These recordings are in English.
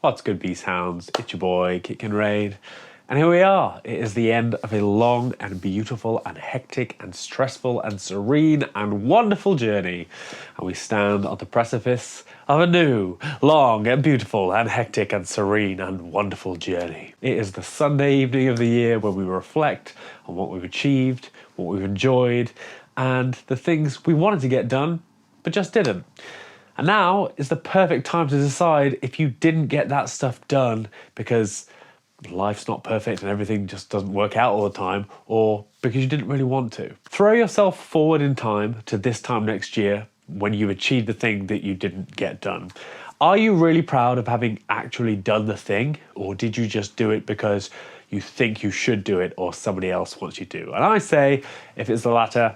What's good, Beast Hounds? It's your boy, Kit and Raid. And here we are. It is the end of a long and beautiful and hectic and stressful and serene and wonderful journey. And we stand on the precipice of a new, long and beautiful and hectic and serene and wonderful journey. It is the Sunday evening of the year when we reflect on what we've achieved, what we've enjoyed, and the things we wanted to get done, but just didn't. And now is the perfect time to decide if you didn't get that stuff done because life's not perfect and everything just doesn't work out all the time, or because you didn't really want to. Throw yourself forward in time to this time next year when you've achieved the thing that you didn't get done. Are you really proud of having actually done the thing, or did you just do it because you think you should do it or somebody else wants you to? And I say, if it's the latter,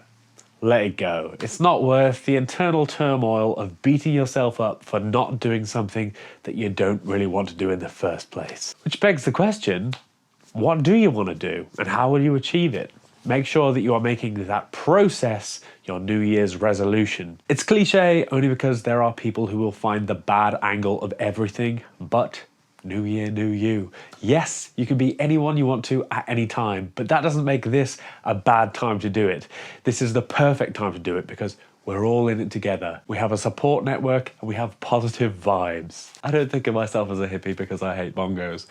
let it go. It's not worth the internal turmoil of beating yourself up for not doing something that you don't really want to do in the first place. Which begs the question, what do you want to do and how will you achieve it? Make sure that you are making that process your New Year's resolution. It's cliche only because there are people who will find the bad angle of everything, but New year, new you. Yes, you can be anyone you want to at any time, but that doesn't make this a bad time to do it. This is the perfect time to do it because we're all in it together. We have a support network and we have positive vibes. I don't think of myself as a hippie because I hate bongos,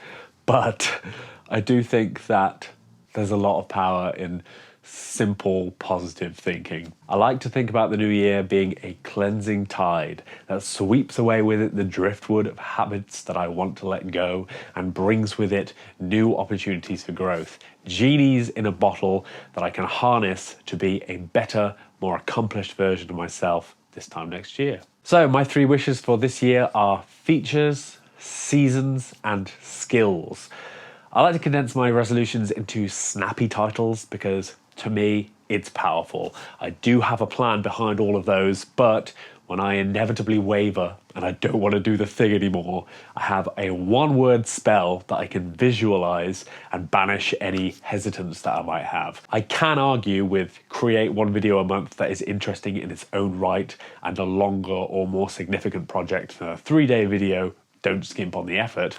but I do think that there's a lot of power in simple, positive thinking. I like to think about the new year being a cleansing tide that sweeps away with it the driftwood of habits that I want to let go and brings with it new opportunities for growth. Genies in a bottle that I can harness to be a better, more accomplished version of myself this time next year. So my 3 wishes for this year are features, seasons, and skills. I like to condense my resolutions into snappy titles because to me, it's powerful. I do have a plan behind all of those, but when I inevitably waver and I don't want to do the thing anymore, I have a 1-word spell that I can visualize and banish any hesitance that I might have. I can argue with create 1 video a month that is interesting in its own right and a longer or more significant project than a 3-day video, don't skimp on the effort,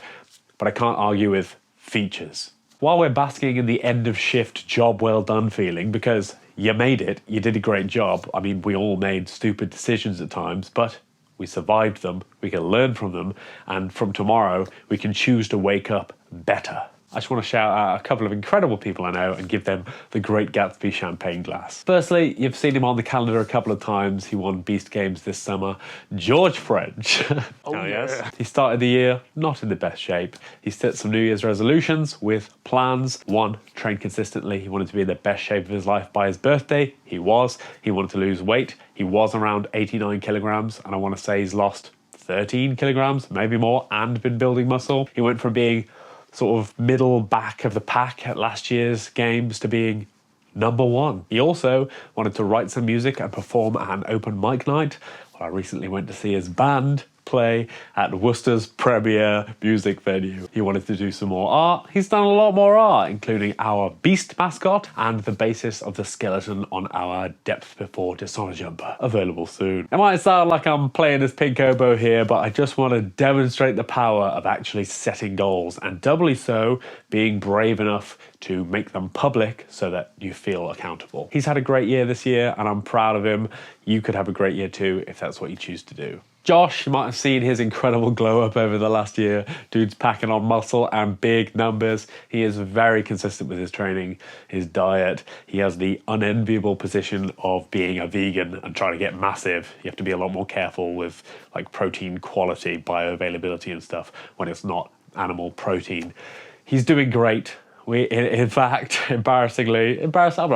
but I can't argue with features. While we're basking in the end of shift job well done feeling, because you made it, you did a great job. I mean, we all made stupid decisions at times, but we survived them, we can learn from them, and from tomorrow, we can choose to wake up better. I just want to shout out a couple of incredible people I know and give them the Great Gatsby champagne glass. Firstly, you've seen him on the calendar a couple of times. He won Beast Games this summer. George French. Oh, yes. He started the year not in the best shape. He set some New Year's resolutions with plans. 1, train consistently. He wanted to be in the best shape of his life by his birthday. He was. He wanted to lose weight. He was around 89 kilograms, and I want to say he's lost 13 kilograms, maybe more, and been building muscle. He went from being sort of middle back of the pack at last year's games to being number 1. He also wanted to write some music and perform at an open mic night. Well, I recently went to see his band play at Worcester's premier music venue. He wanted to do some more art. He's done a lot more art, including our Beast mascot and the basis of the skeleton on our Depth Before Dishonor jumper, available soon. It might sound like I'm playing as Pink Oboe here, but I just want to demonstrate the power of actually setting goals, and doubly so, being brave enough to make them public so that you feel accountable. He's had a great year this year, and I'm proud of him. You could have a great year too if that's what you choose to do. Josh, you might have seen his incredible glow up over the last year. Dude's packing on muscle and big numbers. He is very consistent with his training, his diet. He has the unenviable position of being a vegan and trying to get massive. You have to be a lot more careful with like protein quality, bioavailability and stuff when it's not animal protein. He's doing great. In fact, I'm not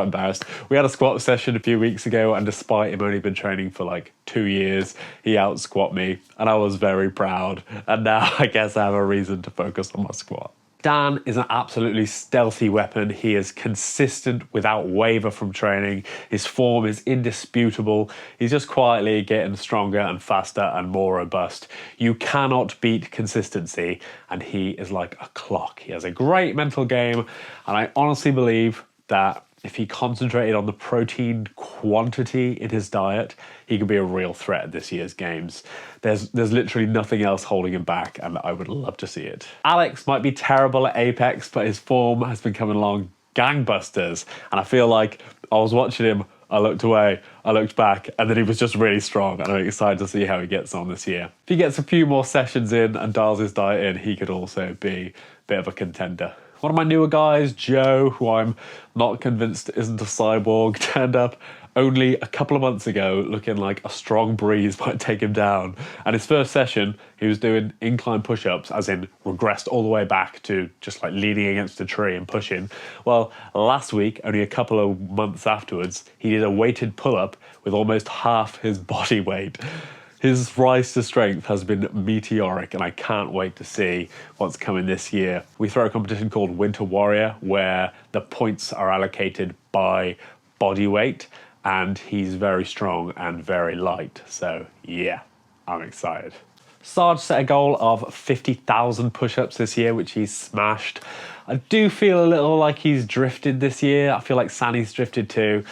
embarrassed. We had a squat session a few weeks ago, and despite him only been training for like 2 years, he out squat me, and I was very proud. And now I guess I have a reason to focus on my squat. Dan is an absolutely stealthy weapon. He is consistent without waver from training. His form is indisputable. He's just quietly getting stronger and faster and more robust. You cannot beat consistency, and he is like a clock. He has a great mental game, and I honestly believe that if he concentrated on the protein quantity in his diet, he could be a real threat at this year's games. There's literally nothing else holding him back, and I would love to see it. Alex might be terrible at Apex, but his form has been coming along gangbusters, and I feel like I was watching him, I looked away, I looked back, and then he was just really strong, and I'm excited to see how he gets on this year. If he gets a few more sessions in and dials his diet in, he could also be a bit of a contender. One of my newer guys, Joe, who I'm not convinced isn't a cyborg, turned up only a couple of months ago looking like a strong breeze might take him down. And his first session, he was doing incline push-ups, as in regressed all the way back to just like leaning against a tree and pushing. Well, last week, only a couple of months afterwards, he did a weighted pull-up with almost half his body weight. His rise to strength has been meteoric, and I can't wait to see what's coming this year. We throw a competition called Winter Warrior, where the points are allocated by body weight, and he's very strong and very light. So yeah, I'm excited. Sarge set a goal of 50,000 push-ups this year, which he's smashed. I do feel a little like he's drifted this year. I feel like Sani's drifted too.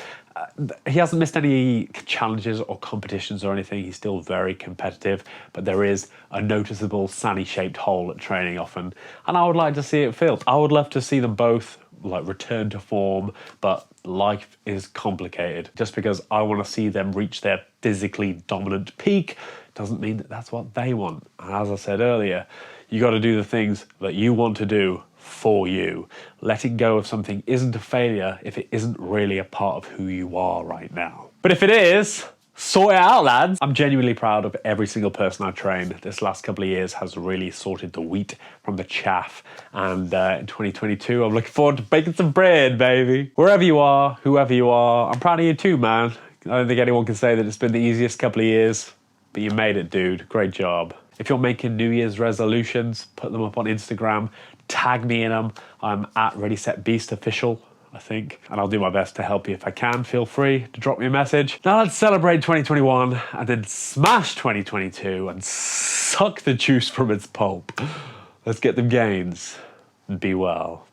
He hasn't missed any challenges or competitions or anything. He's still very competitive, but there is a noticeable Sani-shaped hole at training often, and I would like to see it filled. I would love to see them both like return to form, but life is complicated. Just because I want to see them reach their physically dominant peak doesn't mean that that's what they want. And as I said earlier, you got to do the things that you want to do for you. Letting go of something isn't a failure if it isn't really a part of who you are right now. But if it is, sort it out, lads. I'm genuinely proud of every single person I've trained. This last couple of years has really sorted the wheat from the chaff. And in 2022, I'm looking forward to baking some bread, baby. Wherever you are, whoever you are, I'm proud of you too, man. I don't think anyone can say that it's been the easiest couple of years, but you made it, dude. Great job. If you're making New Year's resolutions, put them up on Instagram, tag me in them. I'm at Ready Set Beast Official, I think, and I'll do my best to help you if I can. Feel free to drop me a message. Now let's celebrate 2021 and then smash 2022 and suck the juice from its pulp. Let's get them gains and be well.